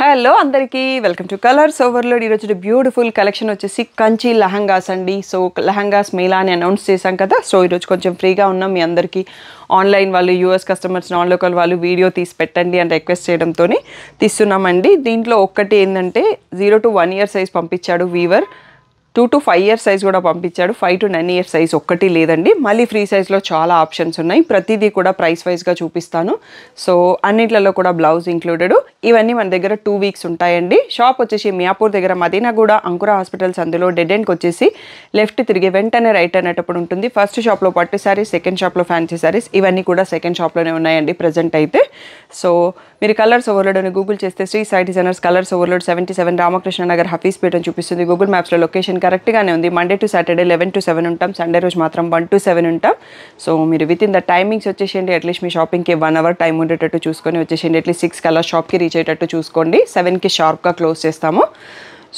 Hello అందరికీ welcome to colours overload. ఈరోజు beautiful collection వచ్చేసి కంచి లెహంగాస్ అండి. సో లెహంగాస్ మేళా అని అనౌన్స్ చేశాం కదా. సో ఈరోజు కొంచెం ఫ్రీగా ఉన్నాం మీ అందరికీ. ఆన్లైన్ వాళ్ళు, యూఎస్ కస్టమర్స్, నాన్ లోకల్ వాళ్ళు వీడియో తీసి పెట్టండి అని రిక్వెస్ట్ చేయడంతో తీస్తున్నామండి. దీంట్లో ఒక్కటి ఏంటంటే 0 to 1 year సైజ్ పంపించాడు వీవర్. 2 to 5 year సైజ్ కూడా పంపించాడు. 5 to 9 year సైజ్ ఒక్కటి లేదండి. మళ్ళీ ఫ్రీ సైజ్లో చాలా ఆప్షన్స్ ఉన్నాయి. ప్రతిదీ కూడా ప్రైస్ వైజ్గా చూపిస్తాను. సో అన్నిట్లలో కూడా బ్లౌజ్ ఇంక్లూడెడ్. ఇవన్నీ మన దగ్గర 2 weeks ఉంటాయండి. షాప్ వచ్చేసి మియాపూర్ దగ్గర మదీనాగూడ అంకుర హాస్పిటల్స్, అందులో డెడ్ ఎండ్కి వచ్చేసి లెఫ్ట్ తిరిగి వెంటనే రైట్ అనేటప్పుడు ఉంటుంది. ఫస్ట్ షాప్లో పట్టు శారీస్, సెకండ్ షాప్లో ఫ్యాన్సీ శారీస్. ఇవన్నీ కూడా సెకండ్ షాప్లోనే ఉన్నాయండి ప్రజెంట్ అయితే. సో మీరు కలర్స్ ఓవర్లోడ్ అని గూగుల్ చేస్తే Shri Sai designers colours overload 77 Ramakrishna Nagar Hafeezpet అని చూపిస్తుంది. గూగుల్ మ్యాప్స్లో లొకేషన్ కరెక్ట్గానే ఉంది. మండే టు సాటర్డే 11 to 7 ఉంటాం. సండే రోజు మాత్రం 1 to 7 ఉంటాం. సో మీరు విత్ ఇన్ ద టైమింగ్స్ వచ్చేసేయండి. అట్లీస్ట్ మీ షాపింగ్కి 1 hour టైం ఉండేటట్టు చూసుకొని వచ్చేసేయండి. అట్లీస్ట్ 6 కల్లా షాప్కి రీచ్ అయ్యేటట్టు చూసుకోండి. 7కి షార్ప్గా క్లోజ్ చేస్తాము.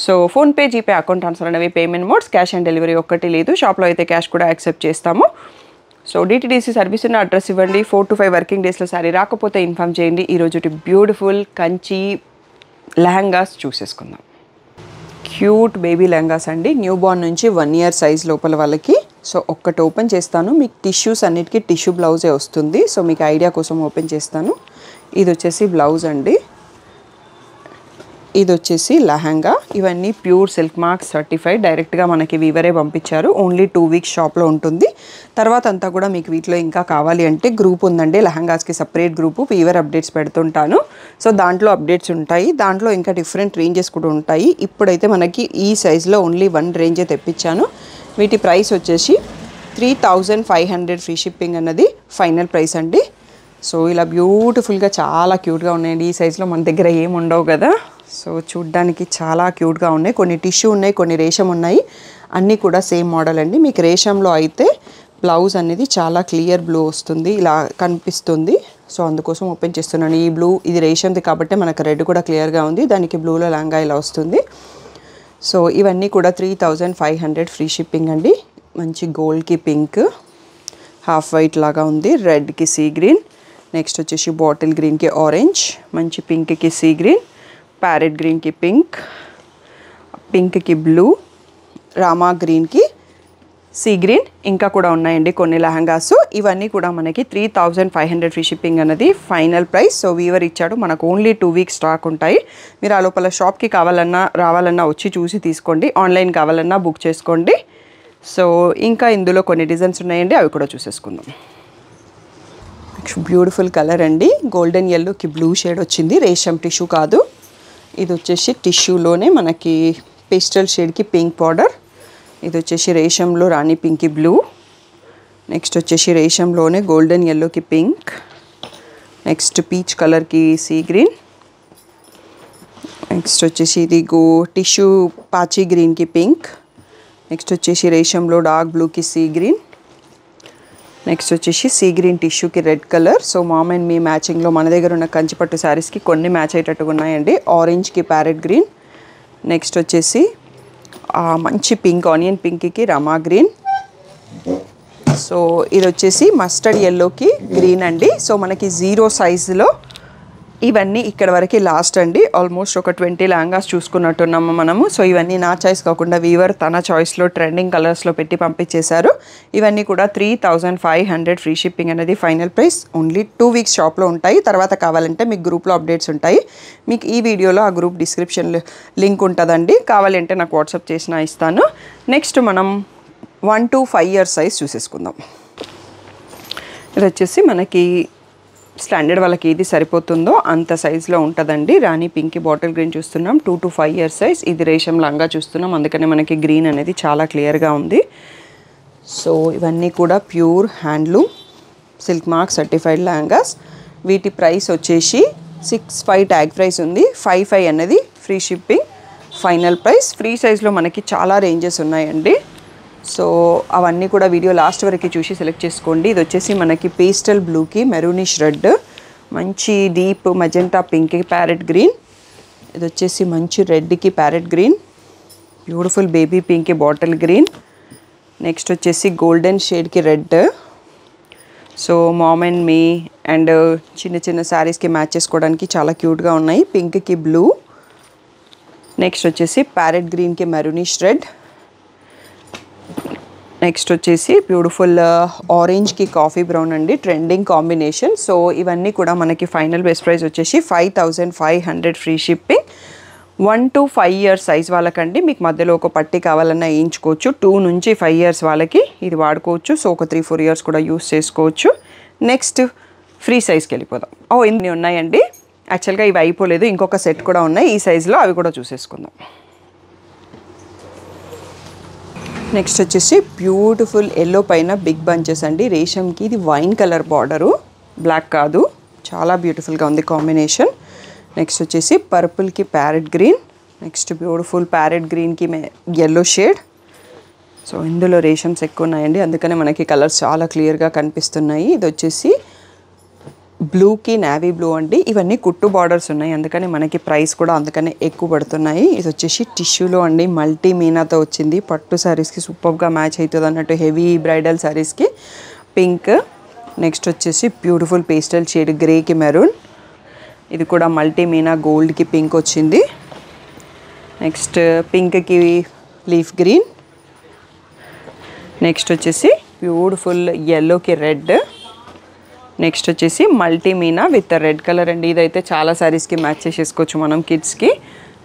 So PhonePe, GPay, account transfer అనేవి payment modes. Cash on delivery ఒక్కటి లేదు. షాప్లో అయితే క్యాష్ కూడా యాక్సెప్ట్ చేస్తాము. సో డిటీడీసీ సర్వీస్ ఉన్న అడ్రస్ ఇవ్వండి. 4 to 5 వర్కింగ్ డేస్లో శారీ రాకపోతే ఇన్ఫామ్ చేయండి. ఈరోజు బ్యూటిఫుల్ కంచి లెహంగాస్ చూసేసుకుందాం. క్యూట్ బేబీ లెహంగాస్ అండి. న్యూ బార్న్ నుంచి 1 year సైజ్ లోపల వాళ్ళకి. సో ఒక్కటి ఓపెన్ చేస్తాను. మీకు టిష్యూస్ అన్నిటికీ టిష్యూ బ్లౌజే వస్తుంది. సో మీకు ఐడియా కోసం ఓపెన్ చేస్తాను. ఇది వచ్చేసి బ్లౌజ్ అండి. ఇది వచ్చేసి లెహంగా. ఇవన్నీ ప్యూర్ సిల్క్ మార్క్స్ సర్టిఫైడ్. డైరెక్ట్గా మనకి వీవరే పంపించారు. ఓన్లీ 2 weeks షాప్లో ఉంటుంది. తర్వాత అంతా కూడా మీకు వీటిలో ఇంకా కావాలి అంటే గ్రూప్ ఉందండి. లెహంగాస్కి సపరేట్ గ్రూపు. వీవర్ అప్డేట్స్ పెడుతుంటాను. సో దాంట్లో అప్డేట్స్ ఉంటాయి. దాంట్లో ఇంకా డిఫరెంట్ రేంజెస్ కూడా ఉంటాయి. ఇప్పుడైతే మనకి ఈ సైజులో ఓన్లీ 1 రేంజే తెప్పించాను. వీటి ప్రైస్ వచ్చేసి 3500 ఫ్రీ షిప్పింగ్ అన్నది ఫైనల్ ప్రైస్ అండి. సో ఇలా బ్యూటిఫుల్గా చాలా క్యూట్గా ఉన్నాయండి. ఈ సైజులో మన దగ్గర ఏమి ఉండవు కదా. సో చూడ్డానికి చాలా క్యూట్గా ఉన్నాయి. కొన్ని టిష్యూ ఉన్నాయి, కొన్ని రేషం ఉన్నాయి. అన్నీ కూడా సేమ్ మోడల్ అండి. మీకు రేషంలో అయితే బ్లౌజ్ అనేది చాలా క్లియర్ బ్లూ వస్తుంది, ఇలా కనిపిస్తుంది. సో అందుకోసం ఓపెన్ చేస్తున్నాను. ఈ బ్లూ ఇది రేషంది కాబట్టి మనకు రెడ్ కూడా క్లియర్గా ఉంది. దానికి బ్లూలో లంగా ఇలా వస్తుంది. సో ఇవన్నీ కూడా 3500 ఫ్రీ షిప్పింగ్ అండి. మంచి గోల్డ్కి పింక్, హాఫ్ వైట్ లాగా ఉంది. రెడ్కి సీ గ్రీన్, నెక్స్ట్ వచ్చేసి బాటిల్ గ్రీన్కి ఆరెంజ్, మంచి పింక్కి సీ గ్రీన్, ప్యారెట్ గ్రీన్కి పింక్, పింక్కి బ్లూ, రామా గ్రీన్కి సీ గ్రీన్, ఇంకా కూడా ఉన్నాయండి కొన్ని లెహంగాస్. ఇవన్నీ కూడా మనకి 3500 ఫ్రీ షిప్పింగ్ అన్నది ఫైనల్ ప్రైస్. సో వీవర్ ఇచ్చాడు. మనకు ఓన్లీ 2 weeks స్టాక్ ఉంటాయి. మీరు ఆ లోపల షాప్కి కావాలన్నా రావాలన్నా వచ్చి చూసి తీసుకోండి. ఆన్లైన్ కావాలన్నా బుక్ చేసుకోండి. సో ఇంకా ఇందులో కొన్ని డిజైన్స్ ఉన్నాయండి, అవి కూడా చూసేసుకుందాం. బ్యూటిఫుల్ కలర్ అండి. గోల్డెన్ ఎల్లోకి బ్లూ షేడ్ వచ్చింది. రేషం టిష్యూ కాదు. ఇది వచ్చేసి టిష్యూలోనే మనకి పేస్టల్ షేడ్కి పింక్ బార్డర్. ఇది వచ్చేసి రేషంలో రాణి పింక్కి బ్లూ. నెక్స్ట్ వచ్చేసి రేషంలోనే గోల్డెన్ ఎల్లోకి పింక్. నెక్స్ట్ పీచ్ కలర్కి సీ గ్రీన్. నెక్స్ట్ వచ్చేసి ఇది టిష్యూ పాచీ గ్రీన్కి పింక్. నెక్స్ట్ వచ్చేసి రేషంలో డార్క్ బ్లూకి సీ గ్రీన్. నెక్స్ట్ వచ్చేసి సీ గ్రీన్ టిష్యూకి red colour. So mom and me మ్యాచింగ్లో మన దగ్గర ఉన్న కంచిపట్టు శారీస్కి కొన్ని మ్యాచ్ అయ్యేటట్టుగా ఉన్నాయండి. ఆరెంజ్కి ప్యారెట్ గ్రీన్. నెక్స్ట్ వచ్చేసి మంచి పింక్, ఆనియన్ పింక్కి రమా గ్రీన్. సో ఇది వచ్చేసి మస్టర్డ్ ఎల్లోకి గ్రీన్ అండి. సో మనకి 0 సైజులో ఇవన్నీ ఇక్కడ వరకు లాస్ట్ అండి. ఆల్మోస్ట్ ఒక 20 లెహంగాస్ చూసుకున్నట్టున్నాము మనము. సో ఇవన్నీ నా చాయిస్ కాకుండా వీవర్ తన చాయిస్లో ట్రెండింగ్ కలర్స్లో పెట్టి పంపించేశారు. ఇవన్నీ కూడా 3500 ఫ్రీ షిప్పింగ్ అనేది ఫైనల్ ప్రైస్. ఓన్లీ 2 weeks షాప్లో ఉంటాయి. తర్వాత కావాలంటే మీకు గ్రూప్లో అప్డేట్స్ ఉంటాయి. మీకు ఈ వీడియోలో ఆ గ్రూప్ డిస్క్రిప్షన్ లింక్ ఉంటుందండి. కావాలంటే నాకు వాట్సాప్ చేసినా ఇస్తాను. నెక్స్ట్ మనం 1 to 5 year సైజ్ చూసేసుకుందాం. ఇది వచ్చేసి మనకి స్టాండర్డ్ వాళ్ళకి ఏది సరిపోతుందో అంత సైజులో ఉంటుందండి. రాణి పింక్ బాటిల్ గ్రీన్ చూస్తున్నాం. 2 to 5 year సైజ్. ఇది రేషం లంగా చూస్తున్నాం. అందుకనే మనకి గ్రీన్ అనేది చాలా క్లియర్గా ఉంది. సో ఇవన్నీ కూడా pure handloom silk mark certified lehengas. వీటి ప్రైస్ వచ్చేసి 65 ట్యాగ్ ప్రైస్ ఉంది. 55 అనేది free shipping final price. Free సైజ్లో మనకి చాలా రేంజెస్ ఉన్నాయండి. సో అవన్నీ కూడా వీడియో లాస్ట్ వరకు చూసి సెలెక్ట్ చేసుకోండి. ఇది వచ్చేసి మనకి పేస్టల్ బ్లూకి మెరూనిష్ రెడ్, మంచి డీప్ మజెంటా పింక్కి ప్యారెట్ గ్రీన్. ఇది వచ్చేసి మంచి రెడ్కి ప్యారెట్ గ్రీన్, బ్యూటిఫుల్ బేబీ పింక్కి బాటిల్ గ్రీన్. నెక్స్ట్ వచ్చేసి గోల్డెన్ షేడ్కి red. So mom and me and చిన్న చిన్న శారీస్కి మ్యాచ్ చేసుకోవడానికి చాలా క్యూట్గా ఉన్నాయి. పింక్కి బ్లూ, నెక్స్ట్ వచ్చేసి ప్యారెట్ గ్రీన్కి మెరూనిష్ రెడ్. నెక్స్ట్ వచ్చేసి బ్యూటిఫుల్ ఆరెంజ్కి కాఫీ బ్రౌన్ అండి, ట్రెండింగ్ కాంబినేషన్. సో ఇవన్నీ కూడా మనకి ఫైనల్ బెస్ట్ ప్రైస్ వచ్చేసి 5500 free shipping. 1 to 5 years size వాళ్ళకండి. మీకు మధ్యలో ఒక పట్టి కావాలన్నా వేయించుకోవచ్చు. 2 నుంచి 5 years వాళ్ళకి ఇది వాడుకోవచ్చు. సో ఒక 3-4 years కూడా యూస్ చేసుకోవచ్చు. నెక్స్ట్ ఫ్రీ సైజ్కి వెళ్ళిపోదాం. ఇన్ని ఉన్నాయండి. యాక్చువల్గా ఇవి అయిపోలేదు, ఇంకొక సెట్ కూడా ఉన్నాయి ఈ సైజులో, అవి కూడా చూసేసుకుందాం. నెక్స్ట్ వచ్చేసి బ్యూటిఫుల్ ఎల్లో పైన బిగ్ బంచెస్ అండి. రేషంకి ఇది వైన్ కలర్ బార్డరు, బ్లాక్ కాదు, చాలా బ్యూటిఫుల్గా ఉంది కాంబినేషన్. నెక్స్ట్ వచ్చేసి పర్పుల్కి parrot green. Next beautiful parrot గ్రీన్కి ఎల్లో షేడ్. సో ఇందులో రేషమ్స్ ఎక్కువ ఉన్నాయండి, అందుకనే మనకి కలర్స్ చాలా క్లియర్గా కనిపిస్తున్నాయి. ఇది వచ్చేసి బ్లూకి నేవీ బ్లూ అండి. ఇవన్నీ కుట్టు బార్డర్స్ ఉన్నాయి, అందుకని మనకి ప్రైస్ కూడా అందుకనే ఎక్కువ పడుతున్నాయి. ఇది వచ్చేసి టిష్యూలో అండి, మల్టీ మీనాతో వచ్చింది. పట్టు శారీస్కి సూపర్గా మ్యాచ్ అవుతుంది అన్నట్టు, హెవీ బ్రైడల్ శారీస్కి. పింక్. నెక్స్ట్ వచ్చేసి బ్యూటిఫుల్ పేస్టల్ షేడ్ గ్రేకి మెరూన్. ఇది కూడా మల్టీ మీనా గోల్డ్కి పింక్ వచ్చింది. నెక్స్ట్ పింక్కి లీఫ్ గ్రీన్. నెక్స్ట్ వచ్చేసి బ్యూటిఫుల్ ఎల్లోకి రెడ్. నెక్స్ట్ వచ్చేసి multi meena with red colour అండి. ఇదైతే చాలా శారీస్కి మ్యాచ్ చేసేసుకోవచ్చు మనం కిడ్స్కి.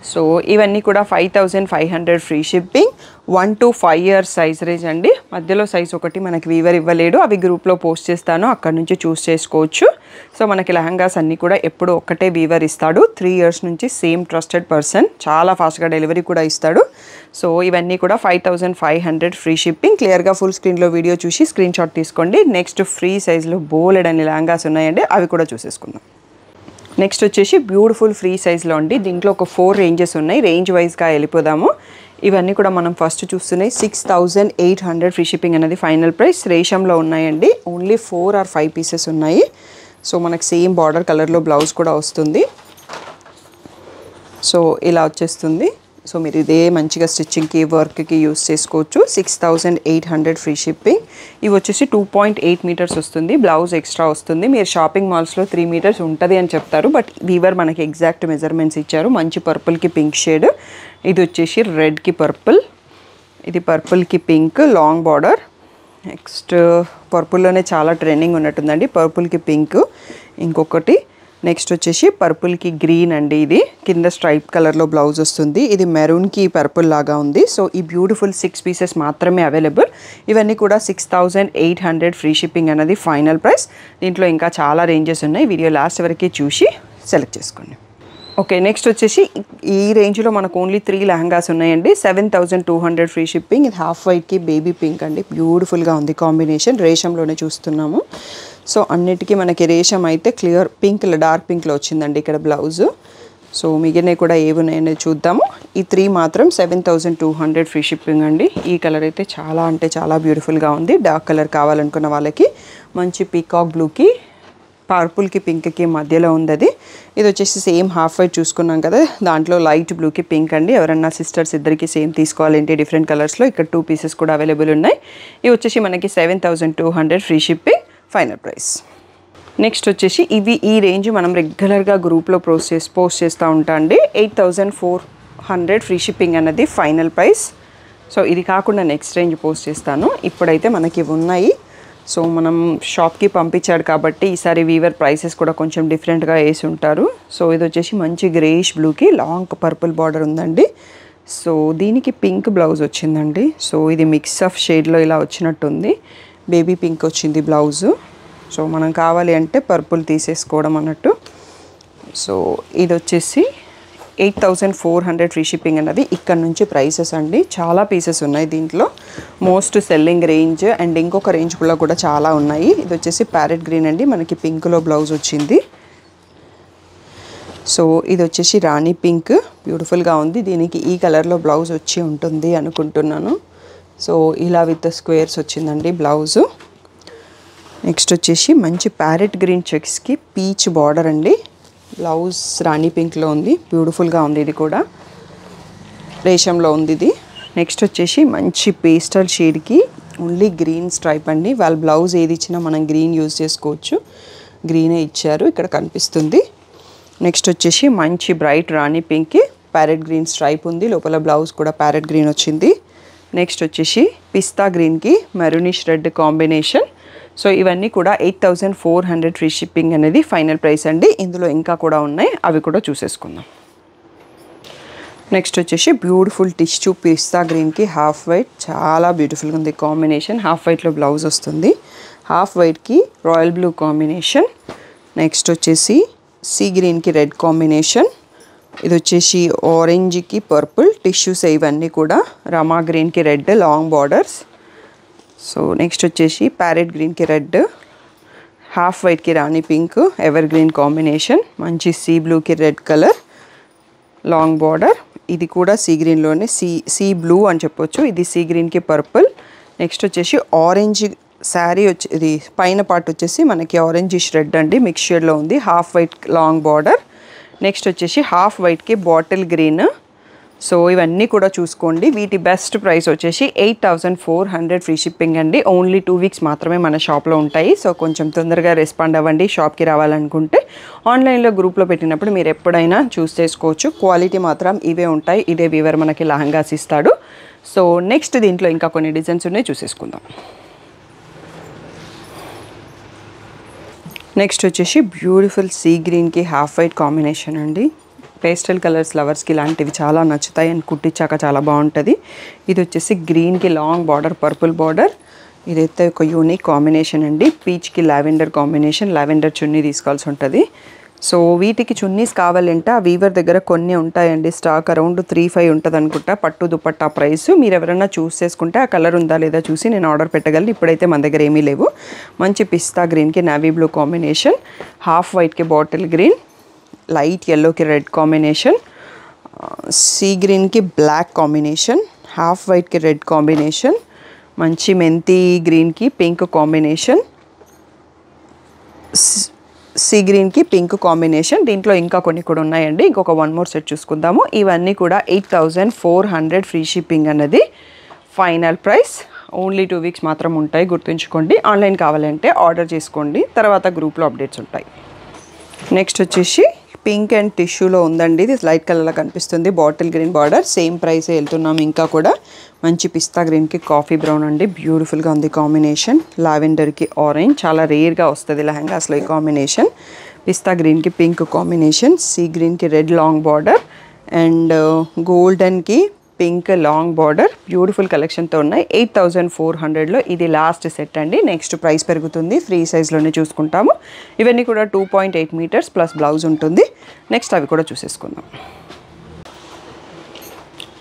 సో ఇవన్నీ కూడా 5500 free shipping. 1 to 5 years size range అండి. మధ్యలో సైజ్ ఒకటి మనకి వీవర్ ఇవ్వలేడు, అవి గ్రూప్లో పోస్ట్ చేస్తాను, అక్కడ నుంచి చూస్ చేసుకోవచ్చు. సో మనకి లెహంగాస్ అన్నీ కూడా ఎప్పుడు ఒక్కటే వీవర్ ఇస్తాడు. 3 years నుంచి సేమ్ ట్రస్టెడ్ పర్సన్, చాలా ఫాస్ట్గా డెలివరీ కూడా ఇస్తాడు. సో ఇవన్నీ కూడా 5500 ఫ్రీ షిప్పింగ్. క్లియర్గా ఫుల్ స్క్రీన్లో వీడియో చూసి స్క్రీన్ షాట్ తీసుకోండి. నెక్స్ట్ ఫ్రీ సైజ్లో బోలెడ్ అన్ని లెహంగాస్ ఉన్నాయండి, అవి కూడా చూసేసుకుందాం. నెక్స్ట్ వచ్చేసి బ్యూటిఫుల్ ఫ్రీ సైజ్లో అండి. దీంట్లో ఒక 4 ranges ఉన్నాయి, రేంజ్ వైజ్గా వెళ్ళిపోదాము. ఇవన్నీ కూడా మనం ఫస్ట్ చూస్తున్నాయి 6800 ఫ్రీ షిప్పింగ్ అనేది ఫైనల్ ప్రైస్. రేషంలో ఉన్నాయండి, ఓన్లీ 4 or 5 pieces ఉన్నాయి. సో మనకు సేమ్ బార్డర్ కలర్లో బ్లౌజ్ కూడా వస్తుంది. సో ఇలా వచ్చేస్తుంది. సో మీరు ఇదే మంచిగా స్టిచ్చింగ్కి వర్క్కి యూస్ చేసుకోవచ్చు. 6800 ఫ్రీ షిప్పింగ్. ఇవి వచ్చేసి 2.8 meters వస్తుంది, బ్లౌజ్ ఎక్స్ట్రా వస్తుంది. మీరు షాపింగ్ మాల్స్లో 3 meters ఉంటుంది అని చెప్తారు, బట్ వీవర్ మనకి ఎగ్జాక్ట్ మెజర్మెంట్స్ ఇచ్చారు. మంచి పర్పుల్కి పింక్ షేడ్. ఇది వచ్చేసి రెడ్కి పర్పుల్. ఇది పర్పుల్కి పింక్ లాంగ్ బార్డర్. నెక్స్ట్ పర్పుల్లోనే చాలా ట్రెండింగ్ ఉన్నట్టుందండి, పర్పుల్కి పింక్. ఇంకొకటి నెక్స్ట్ వచ్చేసి పర్పుల్కి గ్రీన్ అండి. ఇది కింద స్ట్రైప్ కలర్లో బ్లౌజ్ వస్తుంది. ఇది మెరూన్కి పర్పుల్ లాగా ఉంది. సో ఈ బ్యూటిఫుల్ 6 pieces మాత్రమే అవైలబుల్. ఇవన్నీ కూడా 6800 ఫ్రీ షిప్పింగ్ అనేది ఫైనల్ ప్రైస్. దీంట్లో ఇంకా చాలా రేంజెస్ ఉన్నాయి, వీడియో లాస్ట్ వరకు చూసి సెలెక్ట్ చేసుకోండి. ఓకే, నెక్స్ట్ వచ్చేసి ఈ రేంజ్లో మనకు ఓన్లీ 3 లెహంగాస్ ఉన్నాయండి. 7200 ఫ్రీ షిప్పింగ్. ఇది హాఫ్ వైట్కి బేబీ పింక్ అండి, బ్యూటిఫుల్గా ఉంది కాంబినేషన్. రేషంలోనే చూస్తున్నాము. సో అన్నిటికీ మనకి రేషం అయితే క్లియర్ పింక్, డార్క్ పింక్లో వచ్చిందండి ఇక్కడ బ్లౌజు. సో మిగిలినవి కూడా ఏవి ఉన్నాయో చూద్దాము. ఈ 3 మాత్రం 7200 ఫ్రీ షిప్పింగ్ అండి. ఈ కలర్ అయితే చాలా అంటే చాలా బ్యూటిఫుల్గా ఉంది. డార్క్ కలర్ కావాలనుకున్న వాళ్ళకి మంచి పీకాక్ బ్లూకి పర్పుల్కి పింక్కి మధ్యలో ఉంది అది. ఇది వచ్చేసి సేమ్ హాఫ్ వైట్ చూసుకున్నాం కదా, దాంట్లో లైట్ బ్లూకి పింక్ అండి. ఎవరన్నా సిస్టర్స్ ఇద్దరికి సేమ్ తీసుకోవాలంటే డిఫరెంట్ కలర్స్లో ఇక్కడ 2 pieces కూడా అవైలబుల్ ఉన్నాయి. ఇవి వచ్చేసి మనకి 7200 free shipping final price. Next వచ్చేసి ఇవి ఈ రేంజ్ మనం రెగ్యులర్గా గ్రూప్లో పోస్ట్ చేస్తూ ఉంటా అండి. 8400 ఫ్రీ షిప్పింగ్ అన్నది ఫైనల్ ప్రైస్. సో ఇది కాకుండా నెక్స్ట్ రేంజ్ పోస్ట్ చేస్తాను. ఇప్పుడైతే మనకి ఇవి ఉన్నాయి. సో మనం షాప్కి పంపించాడు కాబట్టి ఈసారి వీవర్ ప్రైసెస్ కూడా కొంచెం డిఫరెంట్గా వేసి ఉంటారు. సో ఇది వచ్చేసి మంచి గ్రేష్ బ్లూకి లాంగ్ పర్పుల్ బార్డర్ ఉందండి. సో దీనికి పింక్ బ్లౌజ్ వచ్చిందండి. సో ఇది మిక్స్ ఆఫ్ షేడ్లో ఇలా వచ్చినట్టుంది. బేబీ పింక్ వచ్చింది బ్లౌజు. సో మనం కావాలి అంటే పర్పుల్ తీసేసుకోవడం అన్నట్టు. సో ఇది వచ్చేసి 8400 ఫ్రీ షిప్పింగ్ అన్నది ఇక్కడ నుంచి ప్రైసెస్ అండి. చాలా పీసెస్ ఉన్నాయి దీంట్లో, మోస్ట్ సెల్లింగ్ రేంజ్. అండ్ ఇంకొక రేంజ్లో కూడా చాలా ఉన్నాయి. ఇది వచ్చేసి ప్యారెట్ గ్రీన్ అండి, మనకి పింక్లో బ్లౌజ్ వచ్చింది. సో ఇది వచ్చేసి రాణి పింక్, బ్యూటిఫుల్గా ఉంది. దీనికి ఈ కలర్లో బ్లౌజ్ వచ్చి ఉంటుంది అనుకుంటున్నాను. సో ఇలా విత్ స్క్వేర్స్ వచ్చిందండి బ్లౌజు. నెక్స్ట్ వచ్చేసి మంచి ప్యారెట్ గ్రీన్ చెక్స్కి పీచ్ బార్డర్ అండి. బ్లౌజ్ రాణి పింక్లో ఉంది, బ్యూటిఫుల్గా ఉంది. ఇది కూడా రేషంలో ఉంది ఇది. నెక్స్ట్ వచ్చేసి మంచి పేస్టల్ షేడ్కి ఓన్లీ గ్రీన్ స్ట్రైప్ అండి. వాళ్ళ బ్లౌజ్ ఏది ఇచ్చినా మనం గ్రీన్ యూజ్ చేసుకోవచ్చు. గ్రీనే ఇచ్చారు, ఇక్కడ కనిపిస్తుంది. నెక్స్ట్ వచ్చేసి మంచి బ్రైట్ రాణి పింక్కి ప్యారెట్ గ్రీన్ స్ట్రైప్ ఉంది, లోపల బ్లౌజ్ కూడా ప్యారెట్ గ్రీన్ వచ్చింది. నెక్స్ట్ వచ్చేసి పిస్తా గ్రీన్కి మెరూనిష్ రెడ్ కాంబినేషన్. సో ఇవన్నీ కూడా 8400 ఫ్రీ షిప్పింగ్ అనేది ఫైనల్ ప్రైస్ అండి. ఇందులో ఇంకా కూడా ఉన్నాయి, అవి కూడా చూసేసుకుందాం. నెక్స్ట్ వచ్చేసి బ్యూటిఫుల్ టిష్యూ పిస్తా గ్రీన్కి హాఫ్ వైట్, చాలా బ్యూటిఫుల్గా ఉంది కాంబినేషన్. హాఫ్ వైట్లో బ్లౌజ్ వస్తుంది, హాఫ్ వైట్కి రాయల్ బ్లూ కాంబినేషన్. నెక్స్ట్ వచ్చేసి సీ గ్రీన్కి రెడ్ కాంబినేషన్. ఇది వచ్చేసి ఆరెంజ్కి పర్పుల్ టిష్యూస్, ఇవన్నీ కూడా రమా గ్రీన్కి red long borders. So next వచ్చేసి ప్యారెట్ గ్రీన్కి రెడ్, హాఫ్ వైట్కి rani pink evergreen combination. మంచి సీ బ్లూకి రెడ్ కలర్ లాంగ్ బార్డర్. ఇది కూడా సీ గ్రీన్లోనే సీ బ్లూ అని చెప్పొచ్చు. ఇది సీ గ్రీన్కి పర్పుల్. నెక్స్ట్ వచ్చేసి ఆరెంజ్ శారీ వచ్చి ఇది పైన పార్ట్ వచ్చేసి మనకి ఆరెంజిష్ రెడ్ అండి, మిక్స్ షేడ్లో ఉంది. Half white long border. Next వచ్చేసి హాఫ్ వైట్కి బాటిల్ గ్రీన్. సో ఇవన్నీ కూడా చూసుకోండి. వీటి బెస్ట్ ప్రైస్ వచ్చేసి 8400 ఫ్రీ షిప్పింగ్ అండి. ఓన్లీ 2 వీక్స్ మాత్రమే మన షాప్లో ఉంటాయి. సో కొంచెం తొందరగా రెస్పాండ్ అవ్వండి. షాప్కి రావాలనుకుంటే ఆన్లైన్లో గ్రూప్లో పెట్టినప్పుడు మీరు ఎప్పుడైనా చూస్ చేసుకోవచ్చు. క్వాలిటీ మాత్రం ఇవే ఉంటాయి. ఇదే వీవర్ మనకి లహంగాస్ ఇస్తాడు. సో నెక్స్ట్ దీంట్లో ఇంకా కొన్ని డిజైన్స్ ఉన్నాయి, చూసేసుకుందాం. నెక్స్ట్ వచ్చేసి బ్యూటిఫుల్ సీ గ్రీన్కి హాఫ్ వైట్ కాంబినేషన్ అండి. పేస్టల్ కలర్స్ లవర్స్కి ఇలాంటివి చాలా నచ్చుతాయి అండ్ కుట్టించాక చాలా బాగుంటుంది. ఇది వచ్చేసి గ్రీన్కి లాంగ్ బార్డర్, పర్పుల్ బార్డర్. ఇదైతే ఒక యూనిక్ కాంబినేషన్ అండి. పీచ్కి లావెండర్ కాంబినేషన్, లావెండర్ చున్నీ తీసుకోవాల్సి ఉంటుంది. సో వీటికి చున్నీస్ కావాలంటే ఆ వీవర్ దగ్గర కొన్ని ఉంటాయండి స్టాక్, అరౌండ్ 35 ఉంటుంది అనుకుంటా పట్టు దుపట్టా ప్రైస్. మీరు ఎవరైనా చూస్ చేసుకుంటే ఆ కలర్ ఉందా లేదా చూసి నేను ఆర్డర్ పెట్టగలను. ఇప్పుడైతే మన దగ్గర ఏమీ లేవు. మంచి పిస్తా గ్రీన్కి నావీ బ్లూ కాంబినేషన్, హాఫ్ వైట్కి బాటిల్ గ్రీన్, లైట్ ఎల్లోకి రెడ్ కాంబినేషన్, సీ గ్రీన్కి బ్లాక్ కాంబినేషన్, హాఫ్ వైట్కి రెడ్ కాంబినేషన్, మంచి మెంతి గ్రీన్కి పింక్ కాంబినేషన్, సీ గ్రీన్కి పింక్ కాంబినేషన్. దీంట్లో ఇంకా కొన్ని కూడా ఉన్నాయండి. ఇంకొక 1 మోర్ సెట్ చూసుకుందాము. ఇవన్నీ కూడా 8400 ఫ్రీ షిప్పింగ్ అన్నది ఫైనల్ ప్రైస్. ఓన్లీ 2 వీక్స్ మాత్రం ఉంటాయి, గుర్తుంచుకోండి. ఆన్లైన్ కావాలంటే ఆర్డర్ చేసుకోండి, తర్వాత గ్రూప్లో అప్డేట్స్ ఉంటాయి. నెక్స్ట్ వచ్చేసి పింక్ అండ్ టిష్యూలో ఉందండి. ఇది లైట్ కలర్లో కనిపిస్తుంది, బాటిల్ గ్రీన్ బార్డర్. సేమ్ ప్రైసే వెళ్తున్నాం. ఇంకా కూడా మంచి పిస్తా గ్రీన్కి కాఫీ బ్రౌన్ అండి, బ్యూటిఫుల్గా ఉంది కాంబినేషన్. లావెండర్కి ఆరెంజ్, చాలా రేర్గా వస్తుంది లెహంగాస్లో ఈ కాంబినేషన్. పిస్తా గ్రీన్కి పింక్ కాంబినేషన్, సీ గ్రీన్కి రెడ్ లాంగ్ బార్డర్ అండ్ గోల్డెన్కి పింక్ లాంగ్ బార్డర్. బ్యూటిఫుల్ కలెక్షన్తో ఉన్నాయి. 8400లో ఇది లాస్ట్ సెట్ అండి. నెక్స్ట్ ప్రైస్ పెరుగుతుంది. ఫ్రీ సైజ్లోనే చూసుకుంటాము. ఇవన్నీ కూడా 2.8 మీటర్స్ ప్లస్ బ్లౌజ్ ఉంటుంది. నెక్స్ట్ అవి కూడా చూసేసుకుందాం.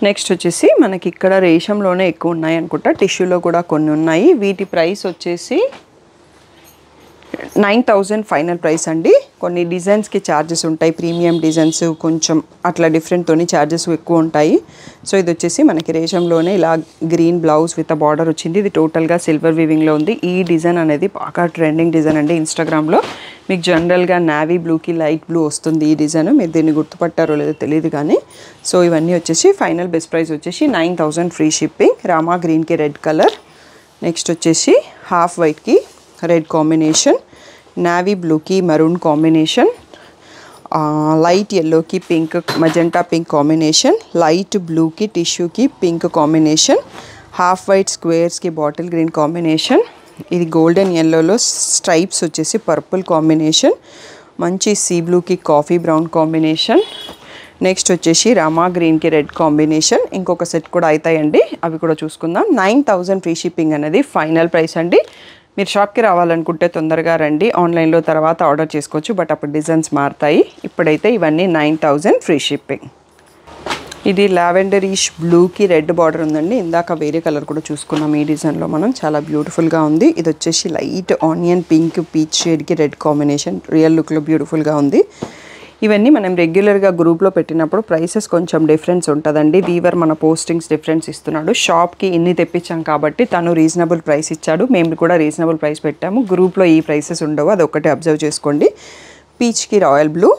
నెక్స్ట్ వచ్చేసి మనకి ఇక్కడ రేషంలోనే ఎక్కువ ఉన్నాయి అనుకుంటా, టిష్యూలో కూడా కొన్ని ఉన్నాయి. వీటి ప్రైస్ వచ్చేసి 9000 ఫైనల్ ప్రైస్ అండి. కొన్ని డిజైన్స్కి ఛార్జెస్ ఉంటాయి, ప్రీమియం డిజైన్స్ కొంచెం అట్లా డిఫరెంట్తోని ఛార్జెస్ ఎక్కువ ఉంటాయి. సో ఇది వచ్చేసి మనకి రేషంలోనే ఇలా గ్రీన్ బ్లౌజ్ విత్ బార్డర్ వచ్చింది. ఇది టోటల్గా సిల్వర్ వీవింగ్లో ఉంది. ఈ డిజైన్ అనేది బాగా ట్రెండింగ్ డిజైన్ అండి. ఇన్స్టాగ్రామ్లో మీకు జనరల్గా నావీ బ్లూకి లైట్ బ్లూ వస్తుంది ఈ డిజైన్. మీరు దీన్ని గుర్తుపట్టారో లేదో తెలియదు కానీ. సో ఇవన్నీ వచ్చేసి ఫైనల్ బెస్ట్ ప్రైస్ వచ్చేసి 9000 ఫ్రీ షిప్పింగ్. రామా గ్రీన్కి రెడ్ కలర్. నెక్స్ట్ వచ్చేసి హాఫ్ వైట్కి రెడ్ కాంబినేషన్, నావీ బ్లూకి మరూన్ కాంబినేషన్, లైట్ ఎల్లోకి pink magenta pink combination, light బ్లూకి టిష్యూకి పింక్ కాంబినేషన్, హాఫ్ వైట్ స్క్వేర్స్కి బాటిల్ గ్రీన్ కాంబినేషన్. ఇది గోల్డెన్ ఎల్లోలో స్ట్రైప్స్ వచ్చేసి పర్పుల్ కాంబినేషన్, మంచి సీ బ్లూకి కాఫీ బ్రౌన్ కాంబినేషన్. నెక్స్ట్ వచ్చేసి రామా గ్రీన్కి రెడ్ కాంబినేషన్. ఇంకొక సెట్ కూడా అవుతాయండి, అవి కూడా చూసుకుందాం. 9000 ఫ్రీ షిప్పింగ్ అనేది ఫైనల్ ప్రైస్ అండి. మీరు షాప్కి రావాలనుకుంటే తొందరగా రండి. ఆన్లైన్లో తర్వాత ఆర్డర్ చేసుకోవచ్చు, బట్ అప్పుడు డిజైన్స్ మారుతాయి. ఇప్పుడైతే ఇవన్నీ 9000 ఫ్రీ షిప్పింగ్. ఇది లావెండరీష్ బ్లూకి రెడ్ బార్డర్ ఉందండి. ఇందాక వేరే కలర్ కూడా చూసుకున్నాం ఈ డిజైన్లో మనం. చాలా బ్యూటిఫుల్గా ఉంది. ఇది వచ్చేసి లైట్ ఆనియన్ పింక్ పీచ్ షేడ్కి రెడ్ కాంబినేషన్. రియల్ లుక్లో బ్యూటిఫుల్గా ఉంది. ఇవన్నీ మనం రెగ్యులర్గా గ్రూప్లో పెట్టినప్పుడు ప్రైసెస్ కొంచెం డిఫరెన్స్ ఉంటుందండి. వీవర్ మన పోస్టింగ్స్ డిఫరెన్స్ ఇస్తున్నాడు. షాప్కి ఇన్ని తెప్పించాం కాబట్టి తను రీజనబుల్ ప్రైస్ ఇచ్చాడు, మేము కూడా రీజనబుల్ ప్రైస్ పెట్టాము. గ్రూప్లో ఈ ప్రైసెస్ ఉండవు, అదొకటి అబ్జర్వ్ చేసుకోండి. పీచ్కి రాయల్ బ్లూ.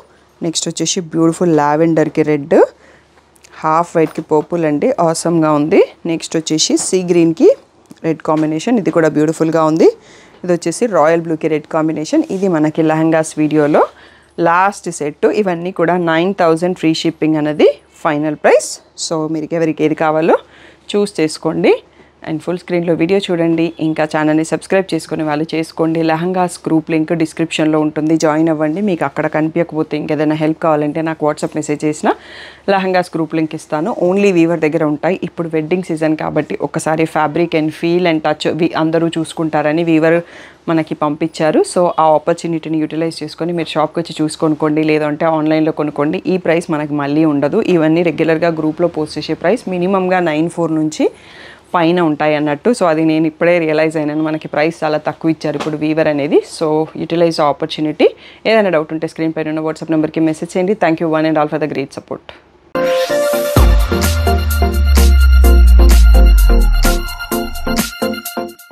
నెక్స్ట్ వచ్చేసి బ్యూటిఫుల్ లావెండర్కి రెడ్, హాఫ్ వైట్కి పర్పుల్ అండి, ఆసమ్గా ఉంది. నెక్స్ట్ వచ్చేసి సీ గ్రీన్కి రెడ్ కాంబినేషన్, ఇది కూడా బ్యూటిఫుల్గా ఉంది. ఇది వచ్చేసి రాయల్ బ్లూకి రెడ్ కాంబినేషన్. ఇది మనకి లెహంగాస్ వీడియోలో లాస్ట్ సెట్. ఇవన్నీ కూడా 9000 ఫ్రీ షిప్పింగ్ అనేది ఫైనల్ ప్రైస్. సో మీరు ఎవరికి ఏది కావాలో చూస్ చేసుకోండి అండ్ ఫుల్ స్క్రీన్లో వీడియో చూడండి. ఇంకా ఛానల్ని సబ్స్క్రైబ్ చేసుకునే వాళ్ళు చేసుకోండి. లెహంగాస్ గ్రూప్ లింక్ డిస్క్రిప్షన్లో ఉంటుంది, జాయిన్ అవ్వండి. మీకు అక్కడ కనిపించకపోతే ఇంకేదైనా హెల్ప్ కావాలంటే నాకు వాట్సాప్ మెసేజ్ చేసిన లెహంగాస్ గ్రూప్ లింక్ ఇస్తాను. ఓన్లీ వీవర్ దగ్గర ఉంటాయి. ఇప్పుడు వెడ్డింగ్ సీజన్ కాబట్టి ఒకసారి fabric and feel and touch అందరూ చూసుకుంటారని వీవర్ మనకి పంపించారు. సో ఆ ఆపర్చునిటీని యూటిలైజ్ చేసుకొని మీరు షాప్కి వచ్చి చూసుకొనుకోండి, లేదంటే ఆన్లైన్లో కొనుక్కోండి. ఈ ప్రైస్ మనకి మళ్ళీ ఉండదు. ఇవన్నీ రెగ్యులర్గా గ్రూప్లో పోస్ట్ చేసే ప్రైస్ మినిమంగా 9,400 నుంచి పైన ఉంటాయి అన్నట్టు. సో అది నేను ఇప్పుడే రియలైజ్ అయినాను, మనకి ప్రైస్ చాలా తక్కువ ఇచ్చారు ఇప్పుడు వీవర్ అనేది. So utilise opportunity. ఏదైనా డౌట్ ఉంటే స్క్రీన్ పైన ఉన్న వాట్సాప్ నెంబర్కి మెసేజ్ చేయండి. Thank you one and all for the great support.